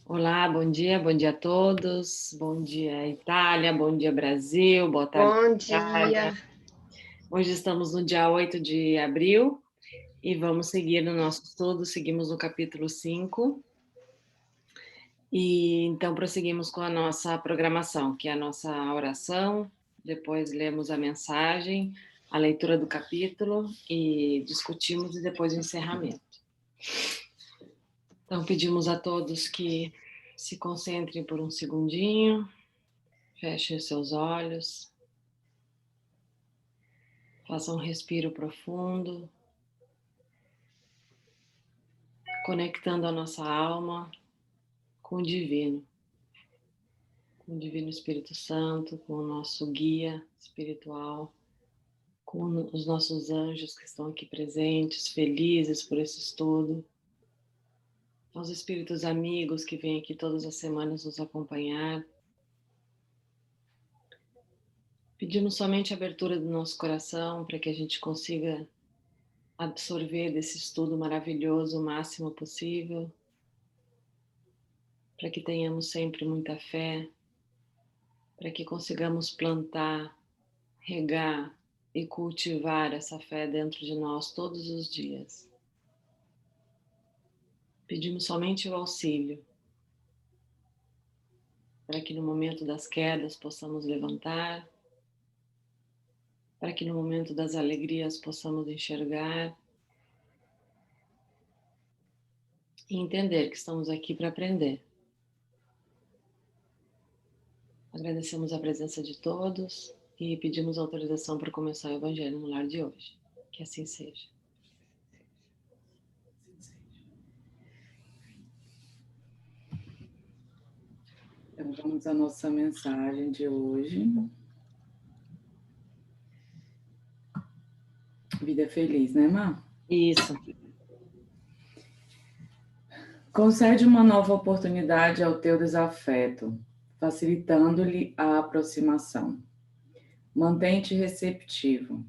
Olá, bom dia a todos, bom dia Itália, bom dia Brasil, boa tarde Bom Itália. dia. Hoje estamos no dia 8 de abril e vamos seguir no nosso estudo, seguimos no capítulo 5 e então prosseguimos com a nossa programação, que é a nossa oração, depois lemos a mensagem, a leitura do capítulo e discutimos e depois o encerramento. Então pedimos a todos que se concentrem por um segundinho. Feche os seus olhos, faça um respiro profundo, conectando a nossa alma com com o Divino Espírito Santo, com o nosso guia espiritual, com os nossos anjos que estão aqui presentes, felizes por esse estudo, aos espíritos amigos que vêm aqui todas as semanas nos acompanhar. Pedimos somente a abertura do nosso coração para que a gente consiga absorver desse estudo maravilhoso o máximo possível, para que tenhamos sempre muita fé, para que consigamos plantar, regar e cultivar essa fé dentro de nós todos os dias. Pedimos somente o auxílio, para que no momento das quedas possamos levantar, para que no momento das alegrias possamos enxergar e entender que estamos aqui para aprender. Agradecemos a presença de todos e pedimos autorização para começar o Evangelho no lar de hoje. Que assim seja. Então, vamos à nossa mensagem de hoje. Vida feliz, né, Má? Isso. Concede uma nova oportunidade ao teu desafeto, facilitando-lhe a aproximação. Mantém-te receptivo.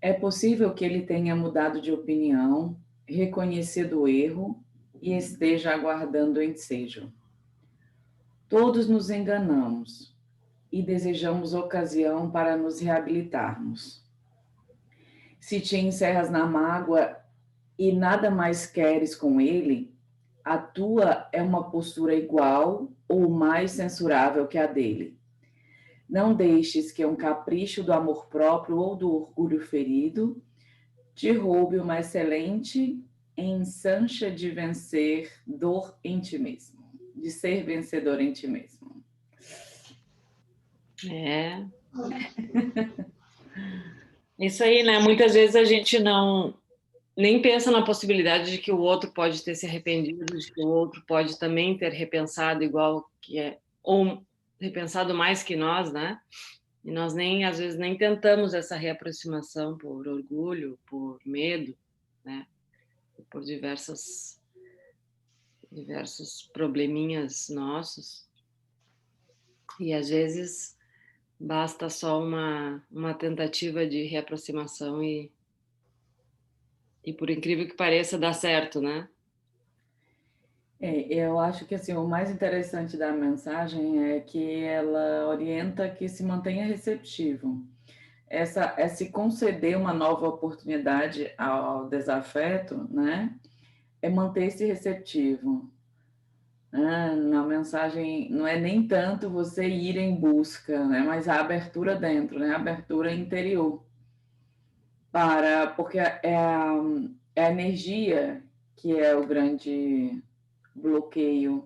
É possível que ele tenha mudado de opinião, reconhecido o erro e esteja aguardando o ensejo. Todos nos enganamos e desejamos ocasião para nos reabilitarmos. Se te encerras na mágoa e nada mais queres com ele, a tua é uma postura igual ou mais censurável que a dele. Não deixes que um capricho do amor próprio ou do orgulho ferido te roube uma excelente ensancha de vencer dor em ti mesmo, de ser vencedor em ti mesmo. É. Isso aí, né? Muitas vezes a gente não nem pensa na possibilidade de que o outro pode ter se arrependido, de que o outro pode também ter repensado igual que é, ou repensado mais que nós, né? E nós nem, às vezes, nem tentamos essa reaproximação por orgulho, por medo, né? Por diversos probleminhas nossos. E às vezes basta só uma tentativa de reaproximação e por incrível que pareça, dá certo, né? Eu acho que assim, o mais interessante da mensagem é que ela orienta que se mantenha receptivo. É se conceder uma nova oportunidade ao desafeto, né? É manter-se receptivo. Na mensagem, não é nem tanto você ir em busca, né? Mas a abertura dentro, né? A abertura interior. Porque é a energia que é o grande bloqueio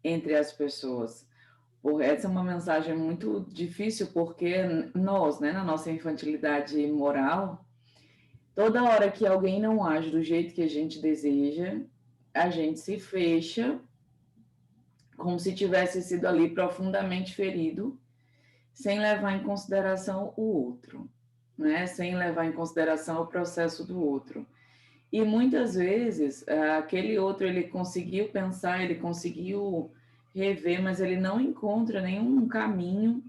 entre as pessoas. Essa é uma mensagem muito difícil porque nós, né, na nossa infantilidade moral, toda hora que alguém não age do jeito que a gente deseja, a gente se fecha como se tivesse sido ali profundamente ferido, sem levar em consideração o outro, né? Sem levar em consideração o processo do outro. E muitas vezes, aquele outro, ele conseguiu pensar, ele conseguiu rever, mas ele não encontra nenhum caminho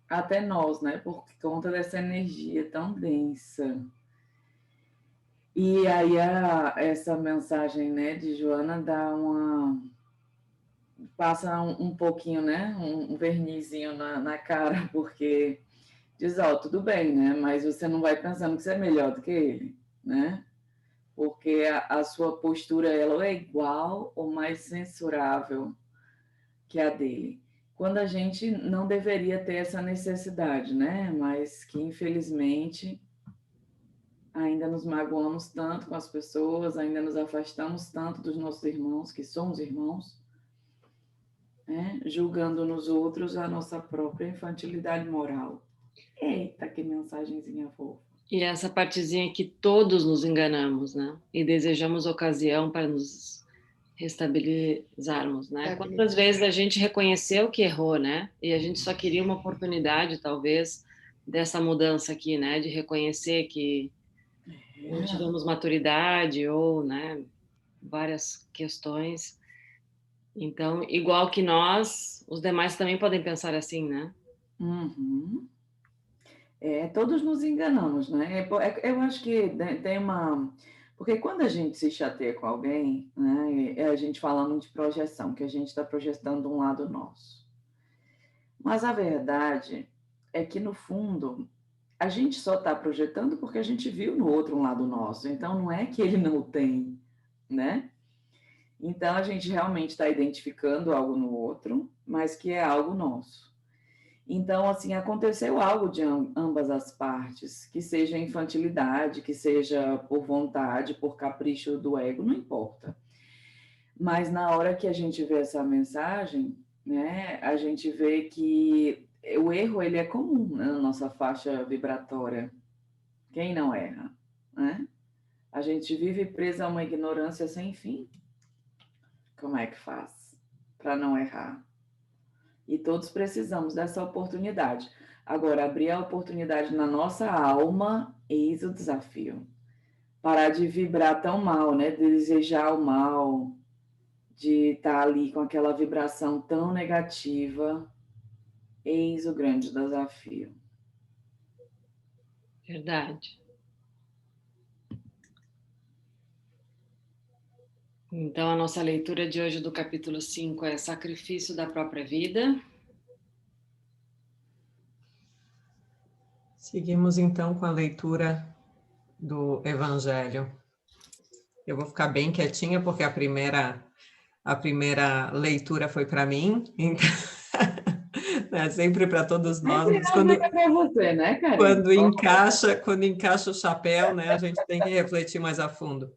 até nós, né? Por conta dessa energia tão densa. E aí essa mensagem, né, de Joana dá passa um pouquinho, né? Um vernizinho na cara, porque diz, ó, tudo bem, né? Mas você não vai pensando que você é melhor do que ele, né? Porque a sua postura, ela é igual ou mais censurável que a dele. Quando a gente não deveria ter essa necessidade, né? Mas que, infelizmente, ainda nos magoamos tanto com as pessoas, ainda nos afastamos tanto dos nossos irmãos, que somos irmãos, né? Julgando nos outros a nossa própria infantilidade moral. Eita, que mensagenzinha fofa. E essa partezinha que todos nos enganamos, né? E desejamos ocasião para nos restabilizarmos, né? Quantas vezes a gente reconheceu que errou, né? E a gente só queria uma oportunidade, talvez, dessa mudança aqui, né? De reconhecer que não tivemos maturidade ou, né? Várias questões. Então, igual que nós, os demais também podem pensar assim, né? Uhum. Todos nos enganamos, né? Eu acho que tem uma... Porque quando a gente se chateia com alguém, né, a gente fala muito de projeção, que a gente está projetando um lado nosso. Mas a verdade é que, no fundo, a gente só está projetando porque a gente viu no outro um lado nosso. Então, não é que ele não tem, né? Então, a gente realmente está identificando algo no outro, mas que é algo nosso. Então, assim, aconteceu algo de ambas as partes, que seja infantilidade, que seja por vontade, por capricho do ego, não importa. Mas na hora que a gente vê essa mensagem, né, a gente vê que o erro ele é comum, né, na nossa faixa vibratória. Quem não erra, né? A gente vive presa a uma ignorância sem fim. Como é que faz para não errar? E todos precisamos dessa oportunidade. Agora, abrir a oportunidade na nossa alma, eis o desafio. Parar de vibrar tão mal, né? De desejar o mal, de estar ali com aquela vibração tão negativa, eis o grande desafio. Verdade. Então, a nossa leitura de hoje do capítulo 5 é Sacrifício da Própria Vida. Seguimos então com a leitura do Evangelho. Eu vou ficar bem quietinha porque a primeira leitura foi para mim, então, é sempre para todos nós. Mas para você, né, Karen? Quando encaixa o chapéu, né, a gente tem que refletir mais a fundo.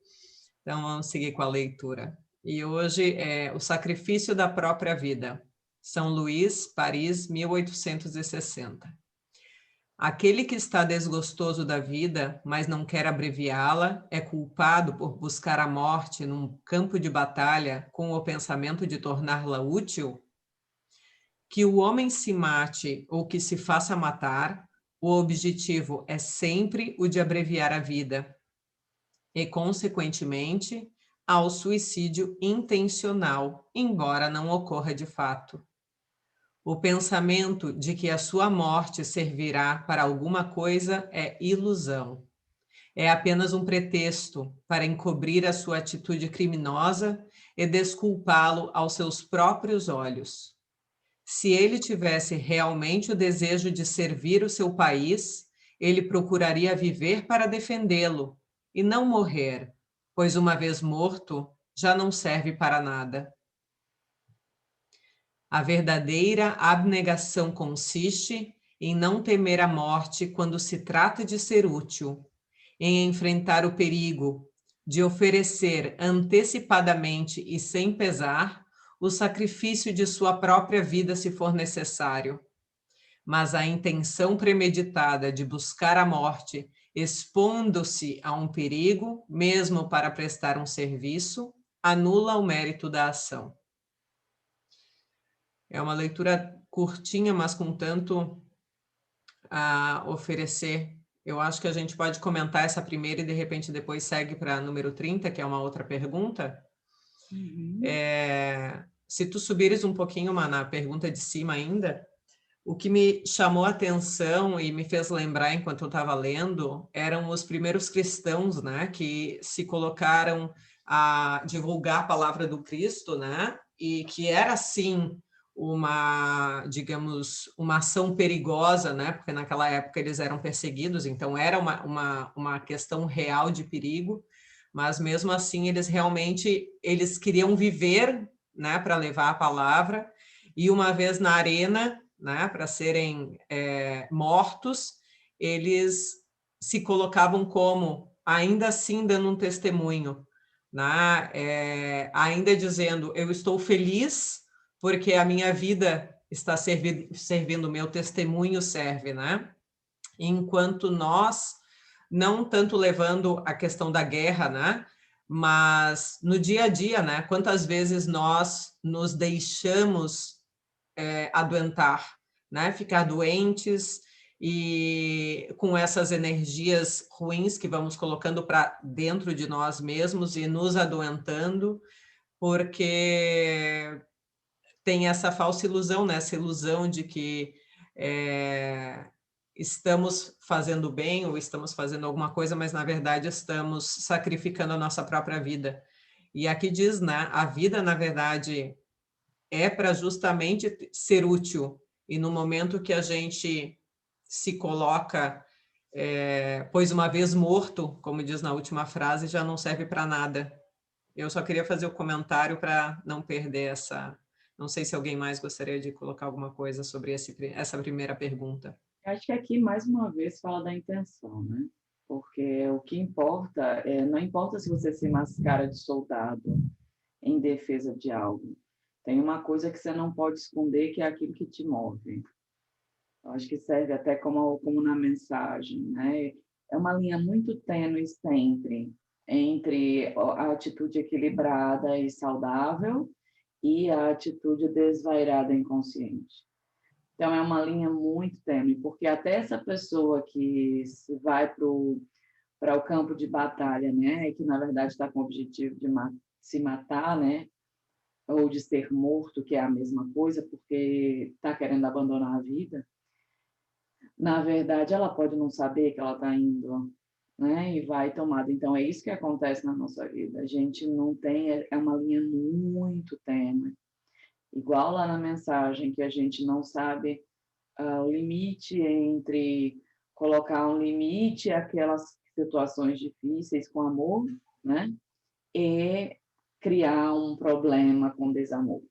Então, vamos seguir com a leitura. E hoje é O Sacrifício da Própria Vida. São Luís, Paris, 1860. Aquele que está desgostoso da vida, mas não quer abreviá-la, é culpado por buscar a morte num campo de batalha com o pensamento de torná-la útil? Que o homem se mate ou que se faça matar, o objetivo é sempre o de abreviar a vida e, consequentemente, ao suicídio intencional, embora não ocorra de fato. O pensamento de que a sua morte servirá para alguma coisa é ilusão. É apenas um pretexto para encobrir a sua atitude criminosa e desculpá-lo aos seus próprios olhos. Se ele tivesse realmente o desejo de servir o seu país, ele procuraria viver para defendê-lo e não morrer, pois uma vez morto, já não serve para nada. A verdadeira abnegação consiste em não temer a morte quando se trata de ser útil, em enfrentar o perigo, de oferecer antecipadamente e sem pesar o sacrifício de sua própria vida se for necessário. Mas a intenção premeditada de buscar a morte, expondo-se a um perigo, mesmo para prestar um serviço, anula o mérito da ação. É uma leitura curtinha, mas com tanto a oferecer. Eu acho que a gente pode comentar essa primeira e, de repente, depois segue para número 30, que é uma outra pergunta. Uhum. Se tu subires um pouquinho na pergunta de cima ainda, o que me chamou a atenção e me fez lembrar enquanto eu estava lendo eram os primeiros cristãos, né, que se colocaram a divulgar a palavra do Cristo, né? E que era, sim, uma, digamos, uma ação perigosa, né? Porque naquela época eles eram perseguidos, então era uma questão real de perigo, mas mesmo assim eles queriam viver, né? Para levar a palavra, e uma vez na arena, né? Para serem mortos, eles se colocavam como, ainda assim, dando um testemunho, né? Ainda dizendo, eu estou feliz porque a minha vida está servindo, o meu testemunho serve, né? Enquanto nós, não tanto levando a questão da guerra, né? Mas no dia a dia, né? Quantas vezes nós nos deixamos adoentar, né? Ficar doentes e com essas energias ruins que vamos colocando para dentro de nós mesmos e nos adoentando, porque tem essa falsa ilusão, né? Essa ilusão de que estamos fazendo bem ou estamos fazendo alguma coisa, mas na verdade estamos sacrificando a nossa própria vida. E aqui diz, né? A vida, na verdade, é para justamente ser útil. E no momento que a gente se coloca, pois uma vez morto, como diz na última frase, já não serve para nada. Eu só queria fazer o comentário para não perder essa... Não sei se alguém mais gostaria de colocar alguma coisa sobre essa primeira pergunta. Acho que aqui, mais uma vez, fala da intenção, né? Porque o que importa, não importa se você se mascara de soldado em defesa de algo. Tem uma coisa que você não pode esconder, que é aquilo que te move. Eu acho que serve até como na mensagem, né? É uma linha muito tênue sempre entre a atitude equilibrada e saudável e a atitude desvairada e inconsciente. Então, é uma linha muito tênue, porque até essa pessoa que vai para o campo de batalha, né, que na verdade está com o objetivo de se matar, né, ou de ser morto, que é a mesma coisa, porque está querendo abandonar a vida, na verdade, ela pode não saber que ela está indo, né, e vai tomada. Então, é isso que acontece na nossa vida. A gente não tem, é uma linha muito tênue. Igual lá na mensagem, que a gente não sabe o limite entre colocar um limite àquelas situações difíceis com amor, né? E criar um problema com desamor.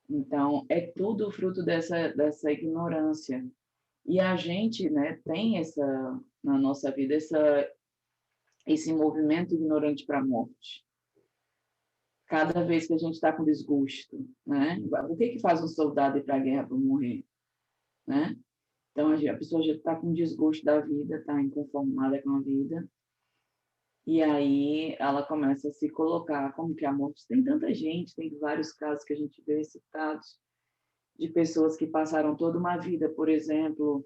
Então, é tudo fruto dessa ignorância. E a gente, né, tem na nossa vida esse movimento ignorante para a morte. Cada vez que a gente está com desgosto, né? O que faz um soldado ir para a guerra para morrer, né? Então, a pessoa já está com desgosto da vida, está inconformada com a vida, e aí ela começa a se colocar como que a morte... Tem tanta gente, tem vários casos que a gente vê citados de pessoas que passaram toda uma vida, por exemplo,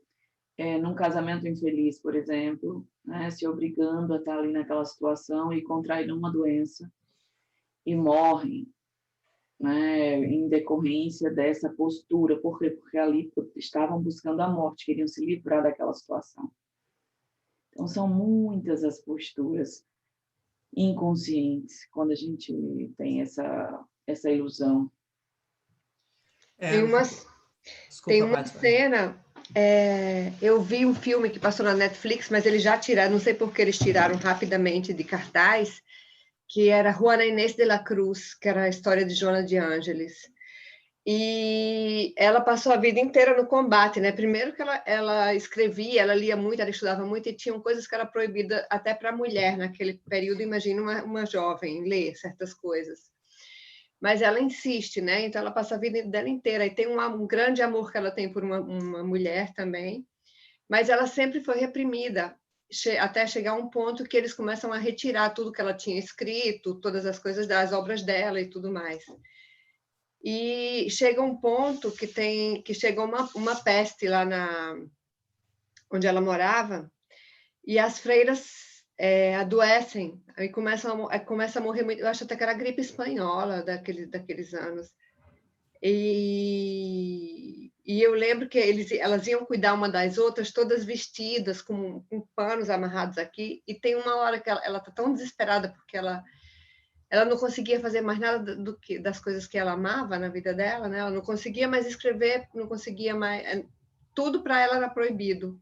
num casamento infeliz, por exemplo, né, se obrigando a estar ali naquela situação e contraindo uma doença, e morrem, né, em decorrência dessa postura. Por quê? Porque ali estavam buscando a morte, queriam se livrar daquela situação. Então, são muitas as posturas inconscientes quando a gente tem essa ilusão. Tem uma cena... eu vi um filme que passou na Netflix, mas eles já tiraram, não sei por que eles tiraram rapidamente de cartaz, que era Juana Inés de la Cruz, que era a história de Joana de Ângeles. E ela passou a vida inteira no combate, né? Primeiro que ela escrevia, ela lia muito, ela estudava muito, e tinham coisas que eram proibidas até para a mulher naquele período. Imagina uma jovem ler certas coisas. Mas ela insiste, né? Então ela passa a vida dela inteira. E tem um grande amor que ela tem por uma mulher também, mas ela sempre foi reprimida, até chegar a um ponto que eles começam a retirar tudo que ela tinha escrito, todas as coisas das obras dela e tudo mais. E chega um ponto que chegou uma peste lá onde ela morava, e as freiras adoecem, aí começa a morrer muito. Eu acho até que era a gripe espanhola daqueles anos. E eu lembro que elas iam cuidar uma das outras, todas vestidas, com panos amarrados aqui, e tem uma hora que ela está tão desesperada porque ela ela não conseguia fazer mais nada das coisas que ela amava na vida dela, né? Ela não conseguia mais escrever, não conseguia mais... Tudo para ela era proibido.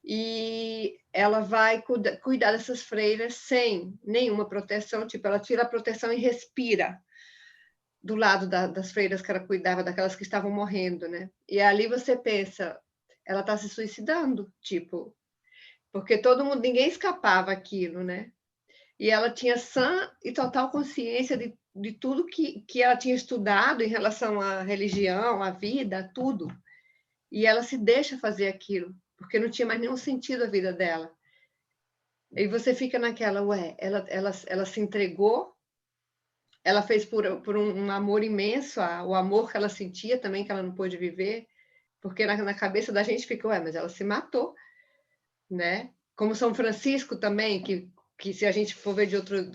E ela vai cuidar dessas freiras sem nenhuma proteção, tipo, ela tira a proteção e respira do lado das freiras que ela cuidava, daquelas que estavam morrendo, né? E ali você pensa, ela está se suicidando, tipo, porque ninguém escapava aquilo, né? E ela tinha sã e total consciência de tudo que ela tinha estudado em relação à religião, à vida, tudo. E ela se deixa fazer aquilo, porque não tinha mais nenhum sentido a vida dela. E você fica naquela, ela se entregou, ela fez por um amor imenso, o amor que ela sentia também, que ela não pôde viver, porque na cabeça da gente fica, mas ela se matou, né? Como São Francisco também, que se a gente for ver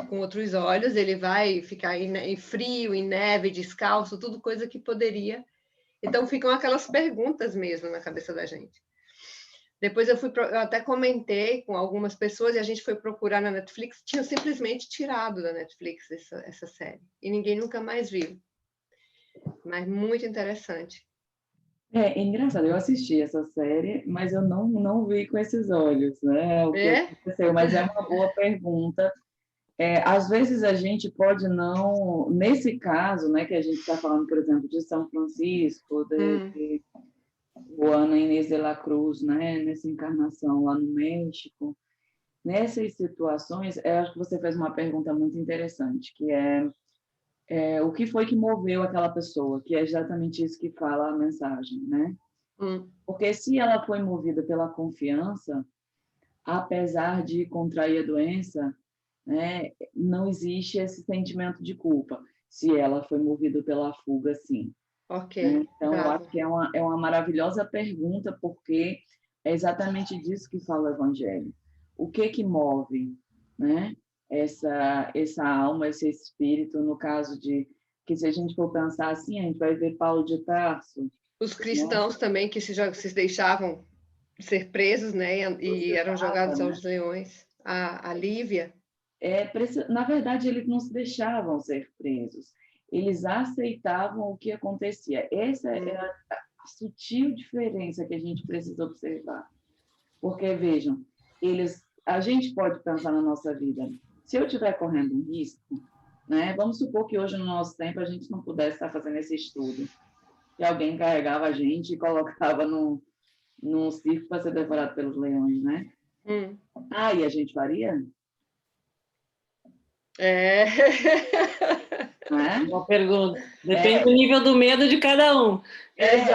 com outros olhos, ele vai ficar em frio, em neve, descalço, tudo coisa que poderia. Então ficam aquelas perguntas mesmo na cabeça da gente. Depois eu até comentei com algumas pessoas e a gente foi procurar na Netflix, tinham simplesmente tirado da Netflix essa série. E ninguém nunca mais viu. Mas muito interessante. É engraçado, eu assisti essa série, mas eu não vi com esses olhos, né? O que aconteceu, mas é uma boa pergunta. Às vezes a gente pode não... Nesse caso, né, que a gente está falando, por exemplo, de São Francisco, de Juana Inês de la Cruz, né, nessa encarnação lá no México, nessas situações, eu acho que você fez uma pergunta muito interessante, que é o que foi que moveu aquela pessoa, que é exatamente isso que fala a mensagem, né? Porque se ela foi movida pela confiança, apesar de contrair a doença, né, não existe esse sentimento de culpa, se ela foi movida pela fuga, sim. Ok. Então, eu acho que é uma maravilhosa pergunta, porque é exatamente disso que fala o Evangelho. O que move, né, essa alma, esse espírito, no caso de que, se a gente for pensar assim, a gente vai ver Paulo de Tarso. Os cristãos, né, também, que se deixavam ser presos, né, e eram jogados aos leões. A Lívia. Na verdade, eles não se deixavam ser presos. Eles aceitavam o que acontecia. Essa é a sutil diferença que a gente precisa observar. Porque, vejam, a gente pode pensar na nossa vida. Se eu estiver correndo um risco, né, vamos supor que hoje, no nosso tempo, a gente não pudesse estar fazendo esse estudo. E alguém carregava a gente e colocava num circo para ser devorado pelos leões, né? E a gente faria? Boa pergunta. Depende do nível do medo de cada um.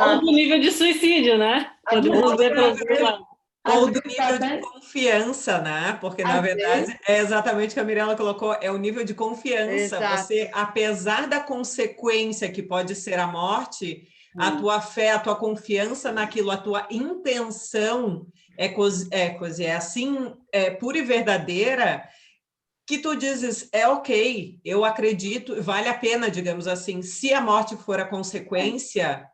Ou do nível de suicídio, né? Podemos ver para os dois lados. Ou do nível de confiança, né? Porque, na verdade, é exatamente o que a Mirella colocou, é o nível de confiança. Exato. Você, apesar da consequência que pode ser a morte, a tua fé, a tua confiança naquilo, a tua intenção é assim, pura e verdadeira, que tu dizes, ok, eu acredito, vale a pena, digamos assim, se a morte for a consequência,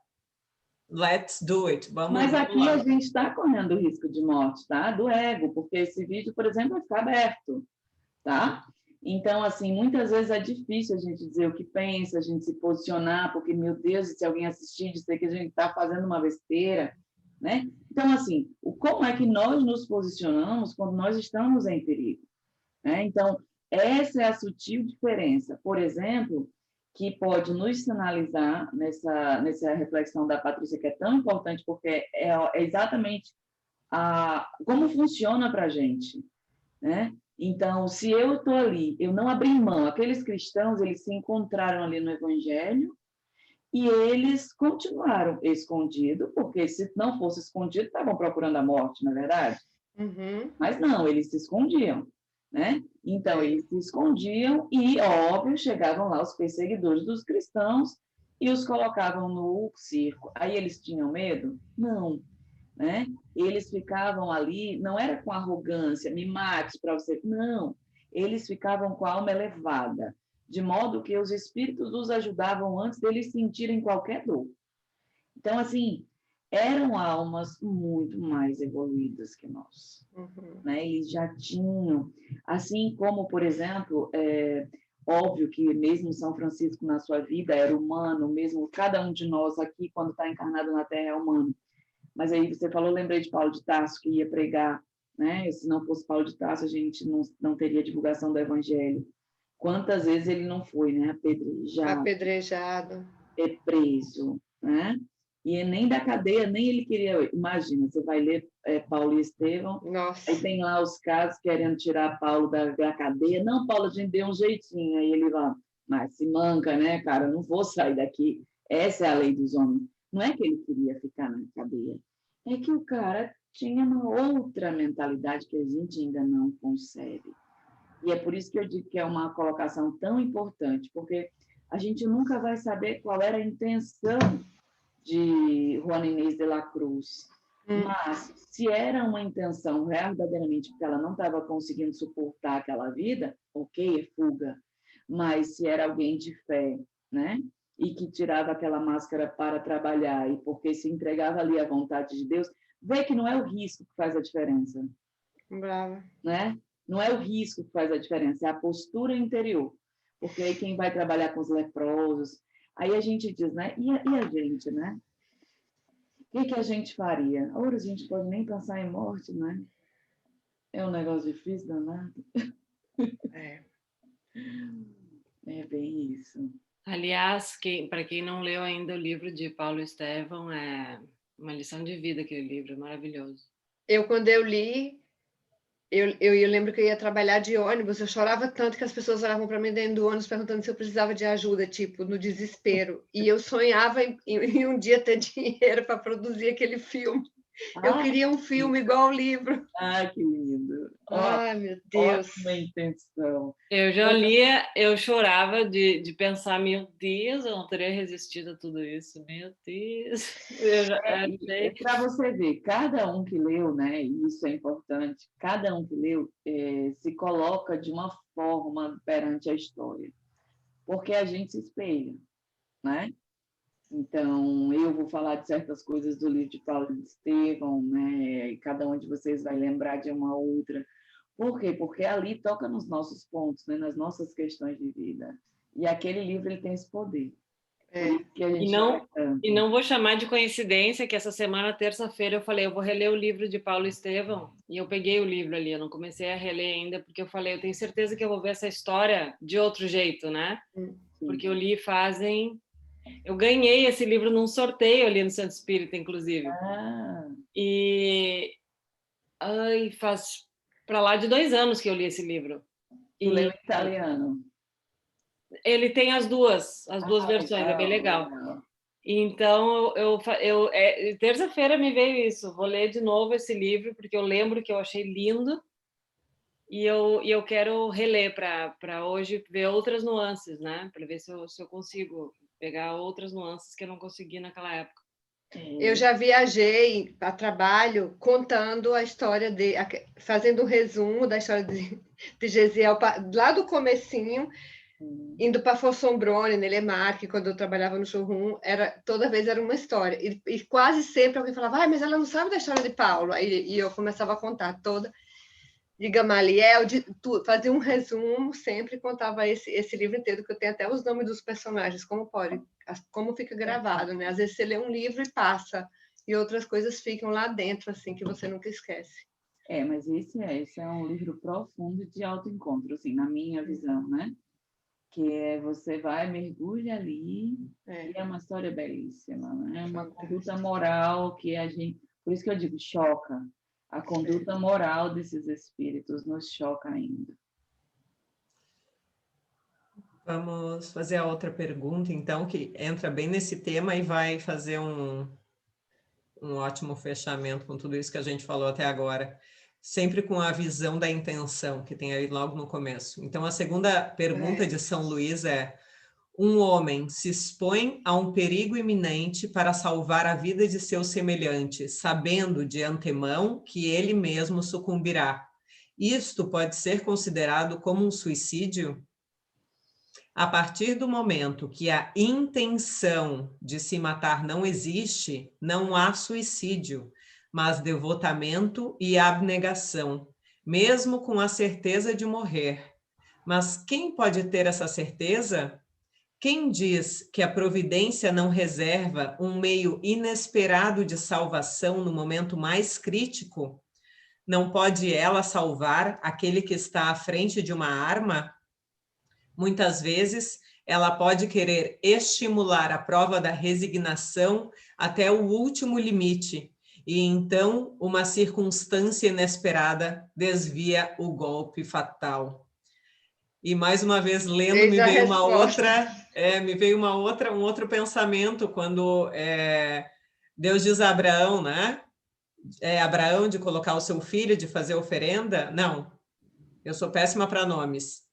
let's do it. Mas aqui a gente está correndo o risco de morte, tá? Do ego, porque esse vídeo, por exemplo, vai ficar aberto, tá? Então, assim, muitas vezes é difícil a gente dizer o que pensa, a gente se posicionar, porque, meu Deus, se alguém assistir, dizer que a gente está fazendo uma besteira, né? Então, assim, como é que nós nos posicionamos quando nós estamos em perigo? Né? Então, essa é a sutil diferença, por exemplo, que pode nos sinalizar nessa reflexão da Patrícia, que é tão importante, porque é exatamente como funciona para a gente. Né? Então, se eu estou ali, eu não abri mão, aqueles cristãos, eles se encontraram ali no Evangelho e eles continuaram escondidos, porque se não fosse escondido, estavam procurando a morte, não é verdade? Mas não, eles se escondiam. Né? Então, eles se escondiam e, óbvio, chegavam lá os perseguidores dos cristãos e os colocavam no circo. Aí eles tinham medo? Não. Né? Eles ficavam ali, não era com arrogância, me mate para você. Não. Eles ficavam com a alma elevada, de modo que os espíritos os ajudavam antes deles sentirem qualquer dor. Então, assim, eram almas muito mais evoluídas que nós. Né? Eles já tinham, assim como, por exemplo, óbvio que mesmo São Francisco na sua vida era humano, mesmo cada um de nós aqui, quando está encarnado na Terra, é humano. Mas aí você falou, lembrei de Paulo de Tarso, que ia pregar, né? Se não fosse Paulo de Tarso, a gente não teria divulgação do Evangelho. Quantas vezes ele não foi, né? Apedrejado. Preso, né? E nem da cadeia, nem ele queria... Imagina, você vai ler Paulo e Estevão, Nossa. Aí tem lá os casos querendo tirar Paulo da cadeia. Não, Paulo, a gente deu um jeitinho. Aí ele vai, mas se manca, né, cara? Eu não vou sair daqui. Essa é a lei dos homens. Não é que ele queria ficar na cadeia. É que o cara tinha uma outra mentalidade que a gente ainda não concebe. E é por isso que eu digo que é uma colocação tão importante, porque a gente nunca vai saber qual era a intenção de Juana Inês de la Cruz. Mas, se era uma intenção verdadeiramente porque ela não estava conseguindo suportar aquela vida, ok, é fuga. Mas se era alguém de fé, né? E que tirava aquela máscara para trabalhar e porque se entregava ali à vontade de Deus, vê que não é o risco que faz a diferença. Brava. Né? Não é o risco que faz a diferença, é a postura interior. Porque aí quem vai trabalhar com os leprosos, aí a gente diz, né? E a gente, né? O que a gente faria? Ora, a gente pode nem pensar em morte, né? É um negócio difícil, danado. É bem isso. Aliás, para quem não leu ainda o livro de Paulo Estevão, é uma lição de vida aquele livro, é maravilhoso. Quando eu li, eu lembro que eu ia trabalhar de ônibus, eu chorava tanto que as pessoas olhavam para mim dentro do ônibus perguntando se eu precisava de ajuda, tipo, no desespero. E eu sonhava em um dia ter dinheiro para produzir aquele filme. Eu queria um filme igual ao livro. Ai, que lindo. Ai, meu Deus. Ótima intenção. Eu já lia, eu chorava de pensar, meu Deus, eu não teria resistido a tudo isso, meu Deus. Para você ver, cada um que leu, né, e isso é importante, cada um que leu se coloca de uma forma perante a história, porque a gente se espelha, né? Então, eu vou falar de certas coisas do livro de Paulo de Estevão, né? E cada um de vocês vai lembrar de uma outra. Por quê? Porque ali toca nos nossos pontos, né? Nas nossas questões de vida. E aquele livro ele tem esse poder. E não vou chamar de coincidência que essa semana, terça-feira, eu falei, eu vou reler o livro de Paulo Estevão, e eu peguei o livro ali, eu não comecei a reler ainda, porque eu falei, eu tenho certeza que eu vou ver essa história de outro jeito, né? Porque eu li eu ganhei esse livro num sorteio ali no Centro Espírita, inclusive. E faz para lá de 2 anos que eu li esse livro. Tu leu em italiano? Ele tem as duas versões, é bem legal. Então, terça-feira me veio isso, vou ler de novo esse livro, porque eu lembro que eu achei lindo, e eu quero reler para hoje ver outras nuances, né? Para ver se eu consigo pegar outras nuances que eu não consegui naquela época. Eu já viajei a trabalho contando a história fazendo um resumo da história de Gesiel, lá do comecinho, indo para Fossombrone, Nelemark, quando eu trabalhava no showroom, toda vez era uma história. E quase sempre alguém falava, mas ela não sabe da história de Paulo. E eu começava a contar toda. De Gamaliel, fazia um resumo, sempre contava esse livro inteiro, que eu tenho até os nomes dos personagens, como fica gravado, né? Às vezes você lê um livro e passa, e outras coisas ficam lá dentro, assim, que você nunca esquece. Mas esse é um livro profundo de autoencontro, assim, na minha visão, né? Que você vai, mergulha ali, e é uma história belíssima, né? É uma conduta moral que a gente... Por isso que eu digo, choca. A conduta moral desses espíritos nos choca ainda. Vamos fazer a outra pergunta, então, que entra bem nesse tema e vai fazer um ótimo fechamento com tudo isso que a gente falou até agora. Sempre com a visão da intenção, que tem aí logo no começo. Então, a segunda pergunta de São Luís é: um homem se expõe a um perigo iminente para salvar a vida de seu semelhante, sabendo de antemão que ele mesmo sucumbirá. Isto pode ser considerado como um suicídio? A partir do momento que a intenção de se matar não existe, não há suicídio, mas devotamento e abnegação, mesmo com a certeza de morrer. Mas quem pode ter essa certeza? Quem diz que a providência não reserva um meio inesperado de salvação no momento mais crítico? Não pode ela salvar aquele que está à frente de uma arma? Muitas vezes, ela pode querer estimular a prova da resignação até o último limite, e então uma circunstância inesperada desvia o golpe fatal. E mais uma vez, lendo, me veio um outro pensamento, quando Deus diz a Abraão, né? Abraão de colocar o seu filho, de fazer oferenda. Não, eu sou péssima para nomes.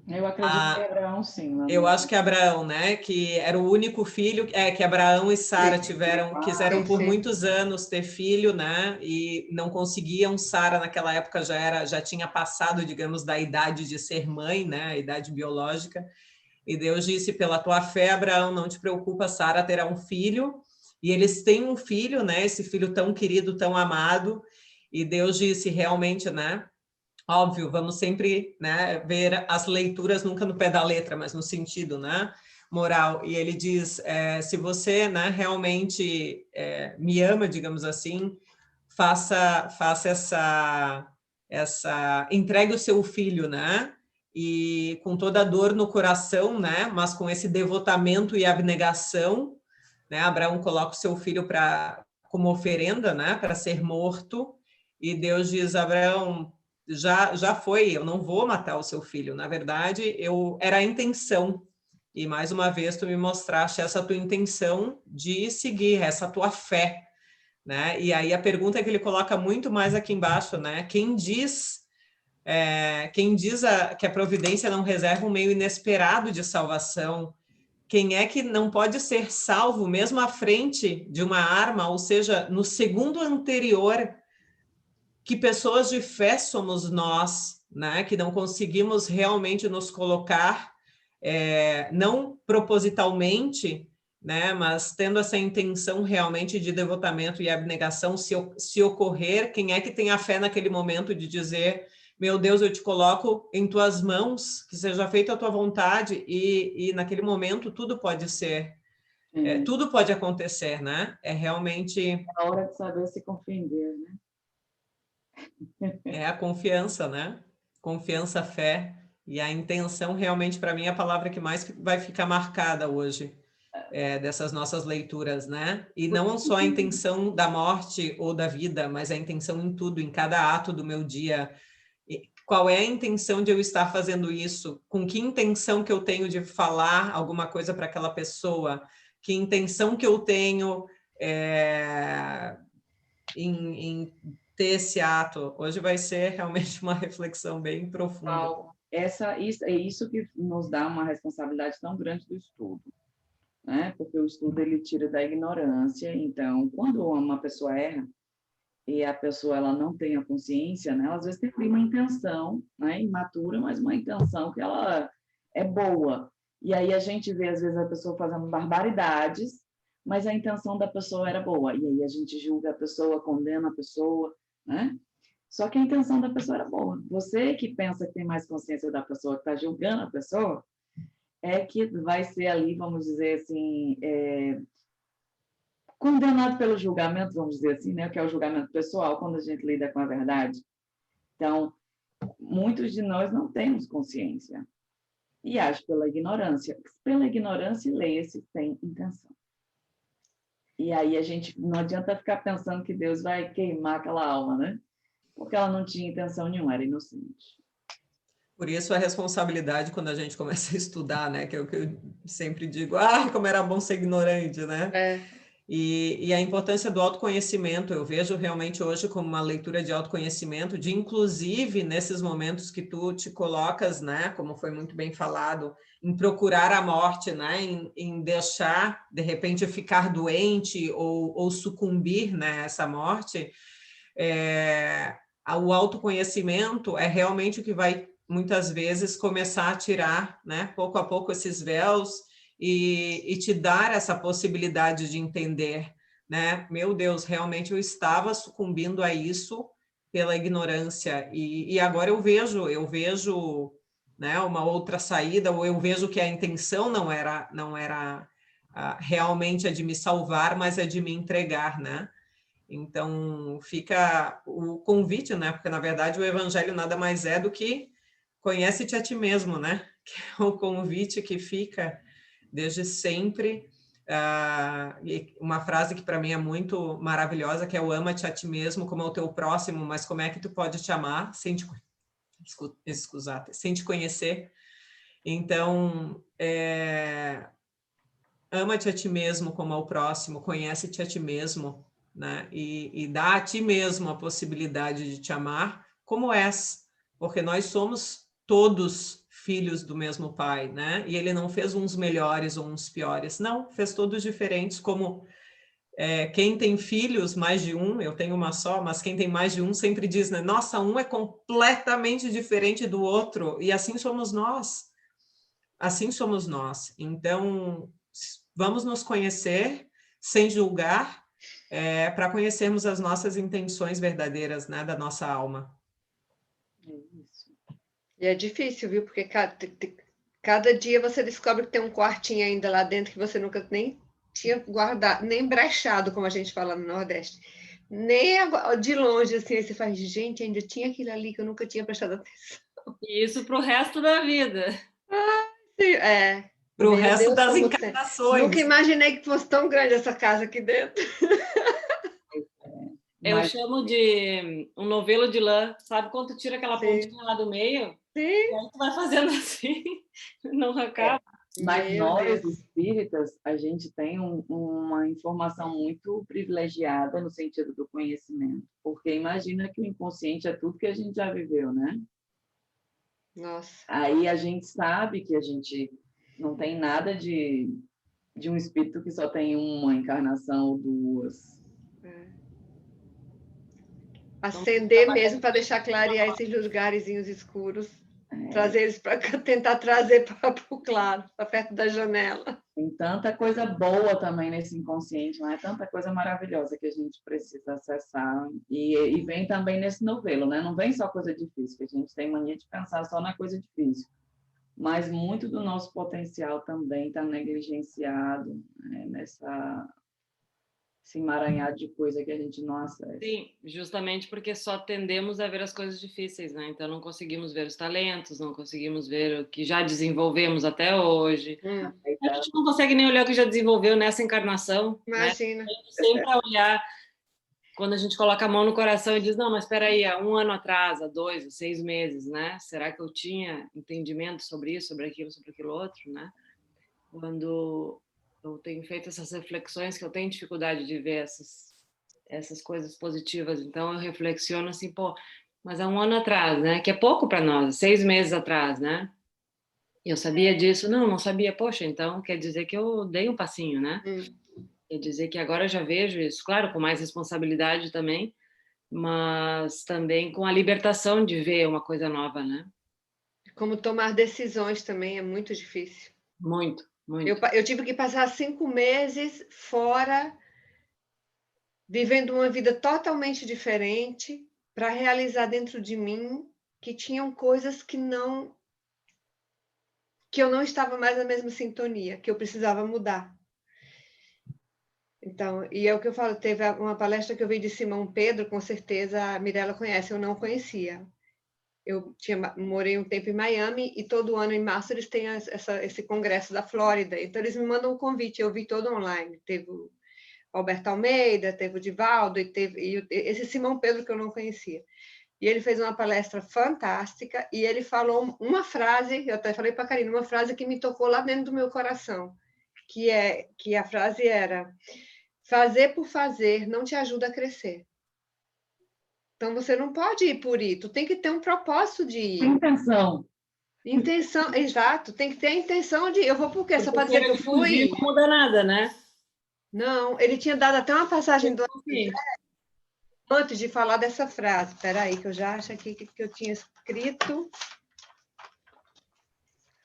Eu acredito que é Abraão, sim. Eu acho que é Abraão, né? Que era o único filho, que Abraão e Sara quiseram por muitos anos ter filho, né? E não conseguiam. Sara naquela época já tinha passado, digamos, da idade de ser mãe, né? A idade biológica. E Deus disse: pela tua fé, Abraão, não te preocupa, Sara terá um filho. E eles têm um filho, né? Esse filho tão querido, tão amado. E Deus disse realmente, né? Óbvio, vamos sempre, né, ver as leituras nunca no pé da letra, mas no sentido, né, moral. E ele diz, se você, né, realmente me ama, digamos assim, faça entregue o seu filho, né, e com toda a dor no coração, né, mas com esse devotamento e abnegação, né, Abraão coloca o seu filho como oferenda, né, para ser morto, e Deus diz, Abraão, já foi, eu não vou matar o seu filho. Na verdade, era a intenção. E, mais uma vez, tu me mostraste essa tua intenção de seguir, essa tua fé, né? E aí a pergunta que ele coloca muito mais aqui embaixo, né? Quem diz que a providência não reserva um meio inesperado de salvação? Quem é que não pode ser salvo mesmo à frente de uma arma, ou seja, no segundo anterior? Que pessoas de fé somos nós, né? Que não conseguimos realmente nos colocar, não propositalmente, né? Mas tendo essa intenção realmente de devotamento e abnegação, se ocorrer, quem é que tem a fé naquele momento de dizer, meu Deus, eu te coloco em tuas mãos, que seja feita a tua vontade, e naquele momento tudo pode ser, tudo pode acontecer, né? É realmente... É a hora de saber se confia em Deus, né? É a confiança, né? Confiança, fé e a intenção, realmente, para mim, é a palavra que mais vai ficar marcada hoje, dessas nossas leituras, né? E não só a intenção da morte ou da vida, mas a intenção em tudo, em cada ato do meu dia. Qual é a intenção de eu estar fazendo isso? Com que intenção que eu tenho de falar alguma coisa para aquela pessoa? Que intenção que eu tenho em ter esse ato? Hoje vai ser realmente uma reflexão bem profunda. É isso que nos dá uma responsabilidade tão grande do estudo, né? Porque o estudo ele tira da ignorância. Então, quando uma pessoa erra e a pessoa ela não tem a consciência, né? Ela, às vezes tem uma intenção, né? Imatura, mas uma intenção que ela é boa. E aí a gente vê às vezes a pessoa fazendo barbaridades, mas a intenção da pessoa era boa. E aí a gente julga a pessoa, condena a pessoa, né? Só que a intenção da pessoa era boa. Você que pensa que tem mais consciência da pessoa, que está julgando a pessoa, é que vai ser ali, vamos dizer assim, condenado pelo julgamento, vamos dizer assim, né? Que é o julgamento pessoal, quando a gente lida com a verdade. Então, muitos de nós não temos consciência e age pela ignorância. Pela ignorância, lê-se sem intenção. E aí a gente não adianta ficar pensando que Deus vai queimar aquela alma, né? Porque ela não tinha intenção nenhuma, era inocente. Por isso a responsabilidade quando a gente começa a estudar, né? Que é o que eu sempre digo, como era bom ser ignorante, né? E a importância do autoconhecimento, eu vejo realmente hoje como uma leitura de autoconhecimento, de inclusive nesses momentos que tu te colocas, né? Como foi muito bem falado, em procurar a morte, né? Em deixar, de repente, ficar doente ou sucumbir, né? A essa morte. O autoconhecimento é realmente o que vai, muitas vezes, começar a tirar, né, pouco a pouco, esses véus e te dar essa possibilidade de entender, né? Meu Deus, realmente eu estava sucumbindo a isso pela ignorância. E agora eu vejo né? Uma outra saída, ou eu vejo que a intenção não era realmente a de me salvar, mas a de me entregar, né? Então, fica o convite, né? Porque, na verdade, o evangelho nada mais é do que conhece-te a ti mesmo, né? Que é o convite que fica desde sempre. E uma frase que para mim é muito maravilhosa, que é o ama-te a ti mesmo como ao teu próximo, mas como é que tu pode te amar sem te conhecer? Então, ama-te a ti mesmo como ao próximo, conhece-te a ti mesmo, né? E dá a ti mesmo a possibilidade de te amar como és, porque nós somos todos filhos do mesmo pai, né? E ele não fez uns melhores ou uns piores, não, fez todos diferentes, como quem tem filhos, mais de um, eu tenho uma só, mas quem tem mais de um sempre diz, né? Nossa, um é completamente diferente do outro, e assim somos nós. Assim somos nós. Então, vamos nos conhecer sem julgar, para conhecermos as nossas intenções verdadeiras, né, da nossa alma. E é difícil, viu? Porque cada dia você descobre que tem um quartinho ainda lá dentro que você nunca nem tinha guardado, nem brechado, como a gente fala no Nordeste. Nem de longe, assim, aí você faz, gente, ainda tinha aquilo ali que eu nunca tinha prestado atenção. E isso para o resto da vida. Sim, Para o meu resto Deus, das como encarnações. nunca imaginei que fosse tão grande essa casa aqui dentro. Eu chamo de um novelo de lã. Sabe quando tu tira aquela pontinha lá do meio? Sim. E aí tu vai fazendo assim, não acaba. Mas Meu nós, Deus. espíritas, a gente tem uma informação muito privilegiada no sentido do conhecimento, porque imagina que o inconsciente é tudo que a gente já viveu, né? Nossa. Aí a gente sabe que a gente não tem nada de um espírito que só tem uma encarnação ou duas. Acender mesmo para deixar clarear esses lugarzinhos escuros. Trazer eles para tentar trazer para o claro, para perto da janela. Tem tanta coisa boa também nesse inconsciente, não é? Tanta coisa maravilhosa que a gente precisa acessar. E vem também nesse novelo, né? Não vem só coisa difícil, que a gente tem mania de pensar só na coisa difícil. Mas muito do nosso potencial também está negligenciado, né? Esse emaranhado de coisa que a gente não acessa. Sim, justamente porque só tendemos a ver as coisas difíceis, né? Então não conseguimos ver os talentos, não conseguimos ver o que já desenvolvemos até hoje. A gente não consegue nem olhar o que já desenvolveu nessa encarnação. Imagina. Né? A gente sempre a olhar, quando a gente coloca a mão no coração e diz, não, mas espera aí, há 1 ano atrás, há 2, há 6 meses, né? Será que eu tinha entendimento sobre isso, sobre aquilo outro, né? Quando eu tenho feito essas reflexões, que eu tenho dificuldade de ver essas coisas positivas, então eu reflexiono assim, pô, mas há 1 ano atrás, né? Que é pouco para nós, 6 meses atrás, né? E eu sabia disso? Não sabia. Poxa, então quer dizer que eu dei um passinho, né? Quer dizer que agora eu já vejo isso, claro, com mais responsabilidade também, mas também com a libertação de ver uma coisa nova, né? Como tomar decisões também é muito difícil. Muito. Eu tive que passar 5 meses fora, vivendo uma vida totalmente diferente, para realizar dentro de mim que tinham coisas que eu não estava mais na mesma sintonia, que eu precisava mudar. Então, e é o que eu falo, teve uma palestra que eu vi de Simão Pedro, com certeza a Mirella conhece, eu não conhecia. Eu morei um tempo em Miami e todo ano, em março, eles têm esse congresso da Flórida. Então, eles me mandam um convite, eu vi todo online. Teve o Alberto Almeida, teve o Divaldo e esse Simão Pedro que eu não conhecia. E ele fez uma palestra fantástica e ele falou uma frase, eu até falei para a Karina, uma frase que me tocou lá dentro do meu coração, que a frase era: fazer por fazer não te ajuda a crescer. Então, você não pode ir por ir, tu tem que ter um propósito de ir. Intenção. Intenção, exato, tem que ter a intenção de... Eu vou por quê? Só para dizer que eu fui? Não muda nada, né? Não, ele tinha dado até uma passagem do antes de falar dessa frase. Espera aí, que eu já acho aqui que eu tinha escrito.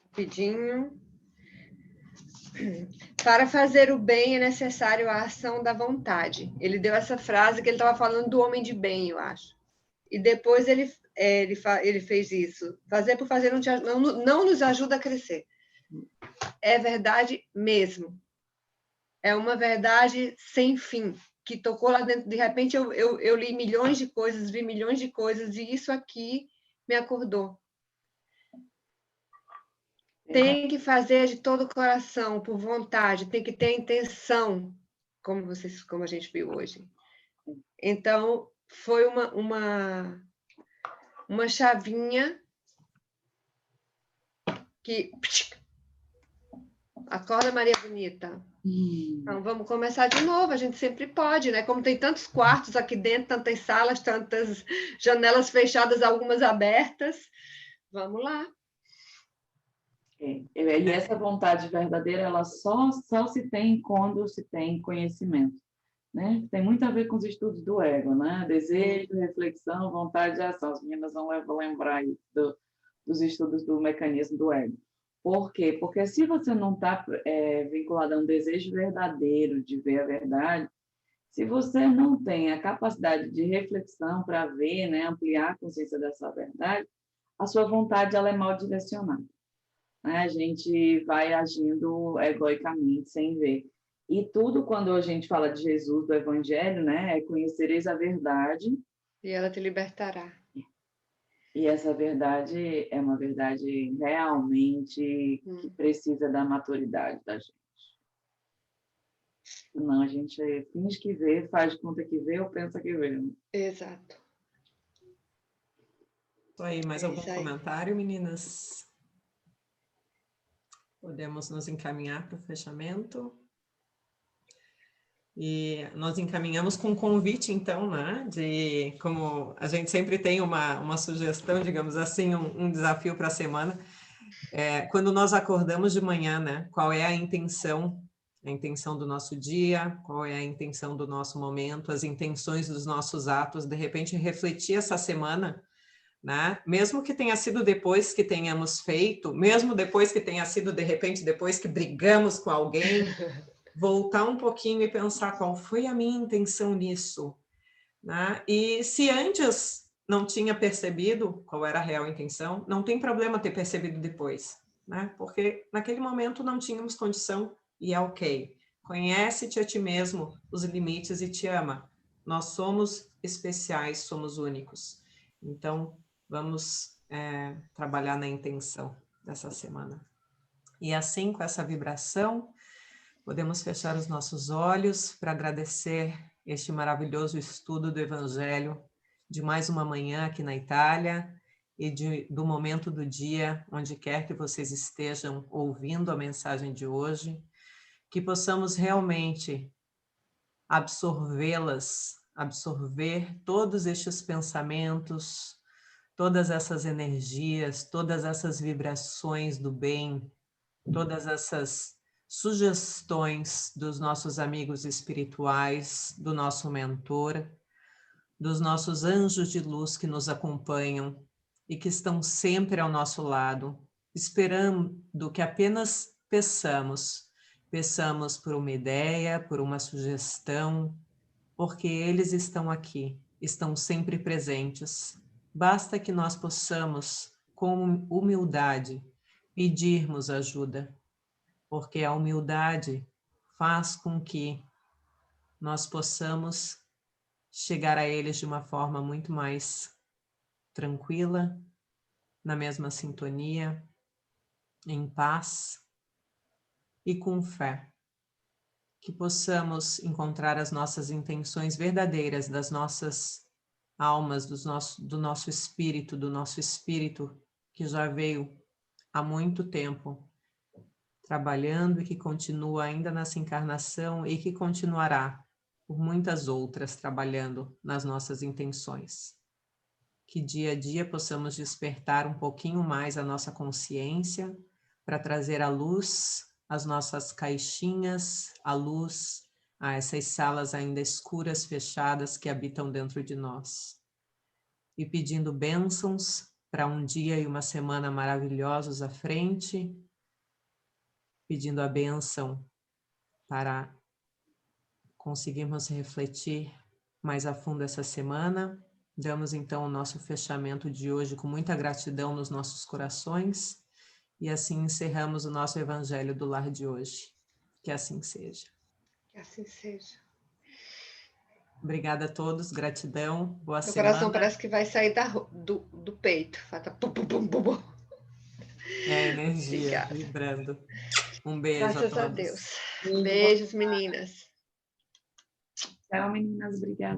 Rapidinho. Para fazer o bem é necessário a ação da vontade. Ele deu essa frase que ele estava falando do homem de bem, eu acho. E depois ele ele fez isso. Fazer por fazer não nos ajuda a crescer. É verdade mesmo. É uma verdade sem fim, que tocou lá dentro. De repente, eu li milhões de coisas, vi milhões de coisas, e isso aqui me acordou. Tem que fazer de todo o coração, por vontade, tem que ter intenção, como a gente viu hoje. Então, foi uma chavinha que... Acorda, Maria Bonita. Então, vamos começar de novo, a gente sempre pode, né? Como tem tantos quartos aqui dentro, tantas salas, tantas janelas fechadas, algumas abertas. Vamos lá. E essa vontade verdadeira, ela só se tem quando se tem conhecimento, né? Tem muito a ver com os estudos do ego, né? Desejo, reflexão, vontade de ação. As meninas vão lembrar aí dos estudos do mecanismo do ego. Por quê? Porque se você não está vinculado a um desejo verdadeiro de ver a verdade, se você não tem a capacidade de reflexão para ver, né, ampliar a consciência dessa verdade, a sua vontade ela é mal direcionada. Né? A gente vai agindo egoicamente, sem ver. E tudo, quando a gente fala de Jesus, do Evangelho, né, é conhecereis a verdade. E ela te libertará. E essa verdade é uma verdade realmente que precisa da maturidade da gente. Senão a gente finge que vê, faz de conta que vê ou pensa que vê. Exato. Tô aí, mais algum comentário, meninas? Podemos nos encaminhar para o fechamento. E nós encaminhamos com um convite, então, né? De, como a gente sempre tem uma sugestão, digamos assim, um desafio para a semana. Quando nós acordamos de manhã, né? Qual é a intenção do nosso dia? Qual é a intenção do nosso momento? As intenções dos nossos atos? De repente, refletir essa semana, né? Mesmo que tenha sido depois que tenhamos feito, mesmo depois que tenha sido, de repente, depois que brigamos com alguém... voltar um pouquinho e pensar qual foi a minha intenção nisso, né? E se antes não tinha percebido qual era a real intenção, não tem problema ter percebido depois, né? Porque naquele momento não tínhamos condição e é ok. Conhece-te a ti mesmo, os limites e te ama. Nós somos especiais, somos únicos. Então, vamos trabalhar na intenção dessa semana. E assim, com essa vibração, podemos fechar os nossos olhos para agradecer este maravilhoso estudo do Evangelho de mais uma manhã aqui na Itália e do momento do dia, onde quer que vocês estejam ouvindo a mensagem de hoje, que possamos realmente absorver todos estes pensamentos, todas essas energias, todas essas vibrações do bem, todas essas sugestões dos nossos amigos espirituais, do nosso mentor, dos nossos anjos de luz que nos acompanham e que estão sempre ao nosso lado, esperando que apenas peçamos por uma ideia, por uma sugestão, porque eles estão aqui, estão sempre presentes. Basta que nós possamos, com humildade, pedirmos ajuda, porque a humildade faz com que nós possamos chegar a eles de uma forma muito mais tranquila, na mesma sintonia, em paz e com fé. Que possamos encontrar as nossas intenções verdadeiras das nossas almas, do nosso espírito que já veio há muito tempo trabalhando e que continua ainda nessa encarnação e que continuará por muitas outras trabalhando nas nossas intenções. Que dia a dia possamos despertar um pouquinho mais a nossa consciência para trazer à luz as nossas caixinhas, a luz a essas salas ainda escuras, fechadas que habitam dentro de nós. E pedindo bênçãos para um dia e uma semana maravilhosos à frente, pedindo a bênção para conseguirmos refletir mais a fundo essa semana, Damos, então, o nosso fechamento de hoje com muita gratidão nos nossos corações e assim encerramos o nosso Evangelho do Lar de hoje. Que assim seja. Que assim seja. Obrigada a todos, gratidão, boa semana. Meu coração parece que vai sair do peito. Pum, pum, pum, pum, pum. É energia Obrigada. vibrando. Um beijo a todos. Graças a Deus. Beijos, meninas. Tchau, meninas. Obrigada.